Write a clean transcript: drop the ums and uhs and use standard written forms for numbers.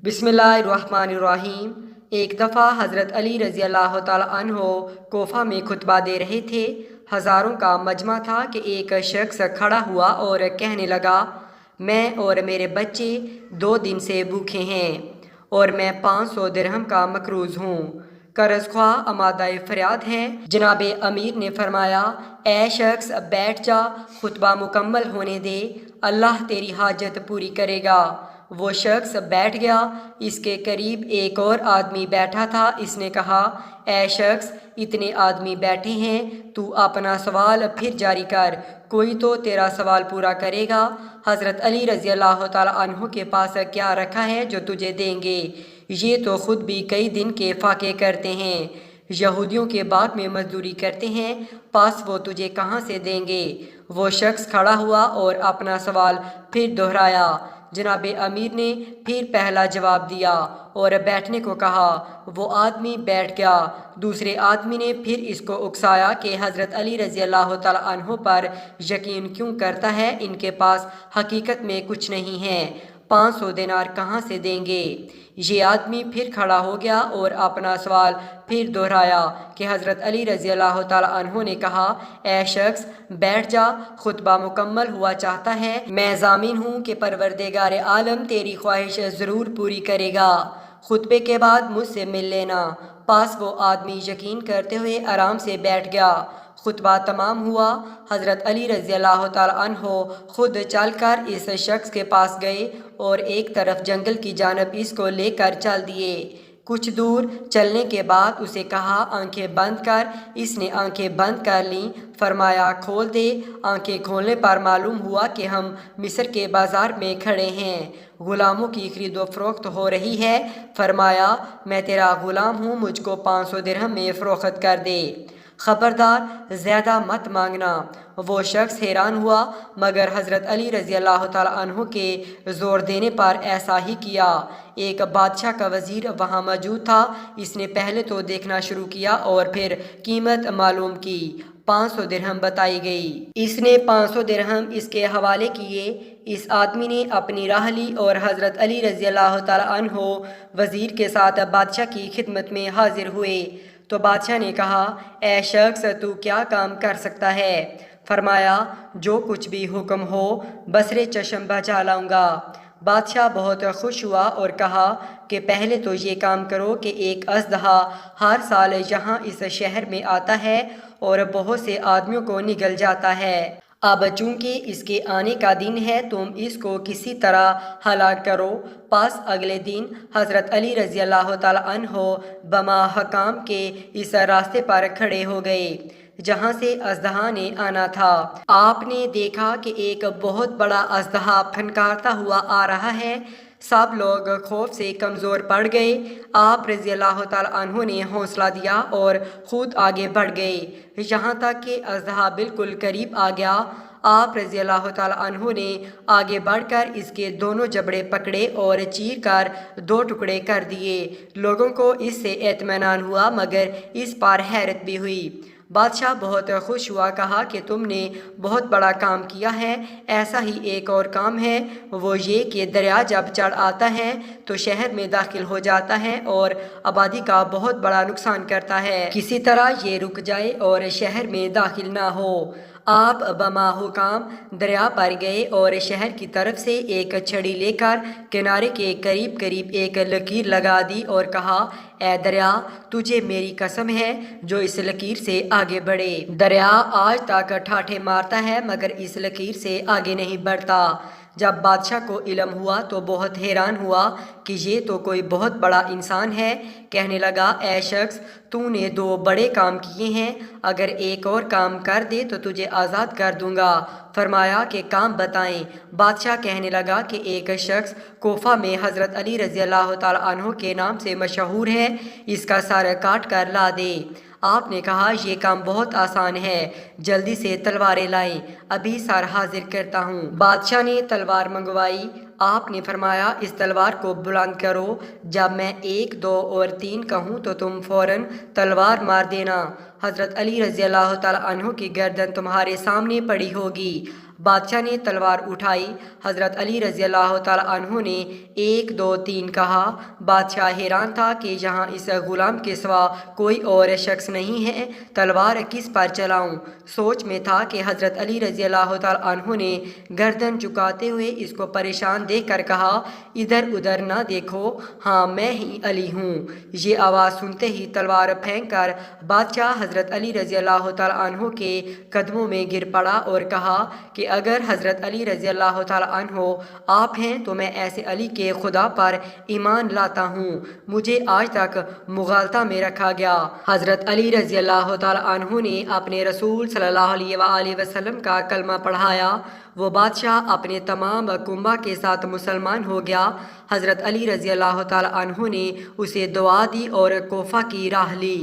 बिस्मिल्लाहिर्रहमानिर्रहीम। एक दफ़ा हज़रत अली रज़ी अल्लाह ताला अन्हो कोफा में खुतबा दे रहे थे। हज़ारों का मजमा था कि एक शख्स खड़ा हुआ और कहने लगा, मैं और मेरे बच्चे 2 दिन से भूखे हैं और मैं 500 दिरहम का मकरूज़ हूँ। कर्ज़ ख्वाह अमादाए फ़रियाद है। जनाब अमीर ने फरमाया, ए शख्स बैठ जा, खुतबा मुकम्मल होने दे, अल्लाह तेरी हाजत पूरी करेगा। वो शख्स बैठ गया। इसके करीब एक और आदमी बैठा था। इसने कहा, ए शख्स, इतने आदमी बैठे हैं, तू अपना सवाल फिर जारी कर, कोई तो तेरा सवाल पूरा करेगा। हज़रत अली रज़ी अल्लाह ताला अन्हु के पास क्या रखा है जो तुझे देंगे? ये तो ख़ुद भी कई दिन के फाके करते हैं, यहूदियों के बाग में मजदूरी करते हैं, पास वो तुझे कहाँ से देंगे? वो शख्स खड़ा हुआ और अपना सवाल फिर दोहराया। जनाब अमीर ने फिर पहला जवाब दिया और बैठने को कहा। वो आदमी बैठ गया। दूसरे आदमी ने फिर इसको उकसाया कि हज़रत अली रज़ी अल्लाह ताला अन्हु पर यकीन क्यों करता है, इनके पास हकीकत में कुछ नहीं है, 500 दिनार कहाँ से देंगे? ये आदमी फिर खड़ा हो गया और अपना सवाल फिर दोहराया कि हज़रत अली रज़ी अल्लाह ताला अन्हु ने कहा, ए शख्स बैठ जा, खुतबा मुकम्मल हुआ चाहता है। मैं ज़ामिन हूँ कि परवरदिगार आलम तेरी ख्वाहिश ज़रूर पूरी करेगा। खुतबे के बाद मुझसे मिल लेना। पास वो आदमी यकीन करते हुए आराम से बैठ गया। खुतबा तमाम हुआ। हज़रत अली रज़ी अल्लाह ताला अन्हो खुद चलकर इस शख्स के पास गए और एक तरफ जंगल की जानब इसको लेकर चल दिए। कुछ दूर चलने के बाद उसे कहा, आंखें बंद कर। इसने आंखें बंद कर लीं। फरमाया, खोल दे। आंखें खोलने पर मालूम हुआ कि हम मिस्र के बाज़ार में खड़े हैं, ग़ुलामों की खरीदो फरोख्त हो रही है। फरमाया, मैं तेरा ग़ुलाम हूँ, मुझको 500 दिरहम में फ़रोख्त कर दे, ख़बरदार ज़्यादा मत मांगना। वो शख्स हैरान हुआ, मगर हज़रत अली रज़ी अल्लाह ताला अन्हु के ज़ोर देने पर ऐसा ही किया। एक बादशाह का वज़ीर वहाँ मौजूद था। इसने पहले तो देखना शुरू किया और फिर कीमत मालूम की। 500 दिरहम बताई गई। इसने 500 दिरहम इसके हवाले किए। इस आदमी ने अपनी राह ली और हज़रत अली रज़ी अल्लाह ताला अन्हु वज़ीर के साथ बादशाह की खिदमत में हाजिर हुए। तो बादशाह ने कहा, ए शख्स, तू क्या काम कर सकता है? फरमाया, जो कुछ भी हुक्म हो, बसरे चश्म बजा लाऊंगा। बादशाह बहुत खुश हुआ और कहा कि पहले तो ये काम करो कि एक अज़दहा हर साल यहाँ इस शहर में आता है और बहुत से आदमियों को निगल जाता है। अब चूँकि इसके आने का दिन है, तुम इसको किसी तरह हलाक करो। पास अगले दिन हज़रत अली रज़ी अल्लाह ताला अन्हो बमा हकाम के इस रास्ते पर खड़े हो गए जहाँ से अज़दहा ने आना था। आपने देखा कि एक बहुत बड़ा अज़दहा फनकारता हुआ आ रहा है। सब लोग खौफ से कमज़ोर पड़ गए। आप रज़ी अल्लाह ताला अन्हु ने हौसला दिया और ख़ुद आगे बढ़ गए, यहाँ तक कि अज़दहा बिल्कुल करीब आ गया। आप रज़ी अल्लाह ताला अन्हु ने आगे बढ़कर इसके दोनों जबड़े पकड़े और चीर कर 2 टुकड़े कर दिए। लोगों को इससे इत्मीनान हुआ, मगर इस पर हैरत भी हुई। बादशाह बहुत खुश हुआ, कहा कि तुमने बहुत बड़ा काम किया है। ऐसा ही एक और काम है, वो ये कि दरिया जब चढ़ आता है तो शहर में दाखिल हो जाता है और आबादी का बहुत बड़ा नुकसान करता है। किसी तरह ये रुक जाए और शहर में दाखिल ना हो। आप बमा हुकाम दरिया पर गए और शहर की तरफ से एक छड़ी लेकर किनारे के करीब करीब एक लकीर लगा दी और कहा, ए दरिया, तुझे मेरी कसम है, जो इस लकीर से आगे बढ़े। दरिया आज तक ठाठे मारता है, मगर इस लकीर से आगे नहीं बढ़ता। जब बादशाह को इल्म हुआ तो बहुत हैरान हुआ कि ये तो कोई बहुत बड़ा इंसान है। कहने लगा, ए शख्स, तूने 2 बड़े काम किए हैं, अगर एक और काम कर दे तो तुझे आज़ाद कर दूंगा। फरमाया कि काम बताएं। बादशाह कहने लगा कि एक शख्स कोफा में हज़रत अली रज़ी अल्लाह ताला अन्हु के नाम से मशहूर है, इसका सर काट कर ला दे। आपने कहा, ये काम बहुत आसान है, जल्दी से तलवारें लाएं, अभी सर हाजिर करता हूँ। बादशाह ने तलवार मंगवाई। آپ نے فرمایا اس تلوار کو بلند کرو، جب میں 1 2 اور 3 کہوں تو تم فوراً تلوار مار دینا، حضرت علی رضی اللہ تعالیٰ عنہ کی گردن تمہارے سامنے پڑی ہوگی۔ بادشاہ نے تلوار اٹھائی، حضرت علی رضی اللہ تعالیٰ عنہ نے 1 2 3 کہا۔ بادشاہ حیران تھا کہ یہاں اس غلام کے سوا کوئی اور شخص نہیں ہے، تلوار کس پر چلاؤں؟ سوچ میں تھا کہ حضرت علی رضی اللہ تعالیٰ عنہ نے گردن جھکاتے ہوئے اس کو پریشان دیکھ کر کہا، ادھر ادھر نہ دیکھو، ہاں میں ہی علی ہوں۔ یہ آواز سنتے ہی تلوار پھینک کر بادشاہ حضرت علی رضی اللہ تعالیٰ عنہ کے قدموں میں گر پڑا اور کہا کہ اگر حضرت علی رضی اللہ تعالیٰ عنہ آپ ہیں تو میں ایسے علی کے خدا پر ایمان لاتا ہوں، مجھے آج تک مغالطہ میں رکھا گیا۔ حضرت علی رضی اللہ تعالیٰ عنہ نے اپنے رسول صلی اللہ علیہ وآلہ وسلم کا کلمہ پڑھایا، وہ بادشاہ اپنے تمام کنبہ کے ساتھ مسلمان ہو گیا۔ حضرت علی رضی اللہ تعالیٰ عنہ نے اسے دعا دی اور کوفہ کی راہ لی۔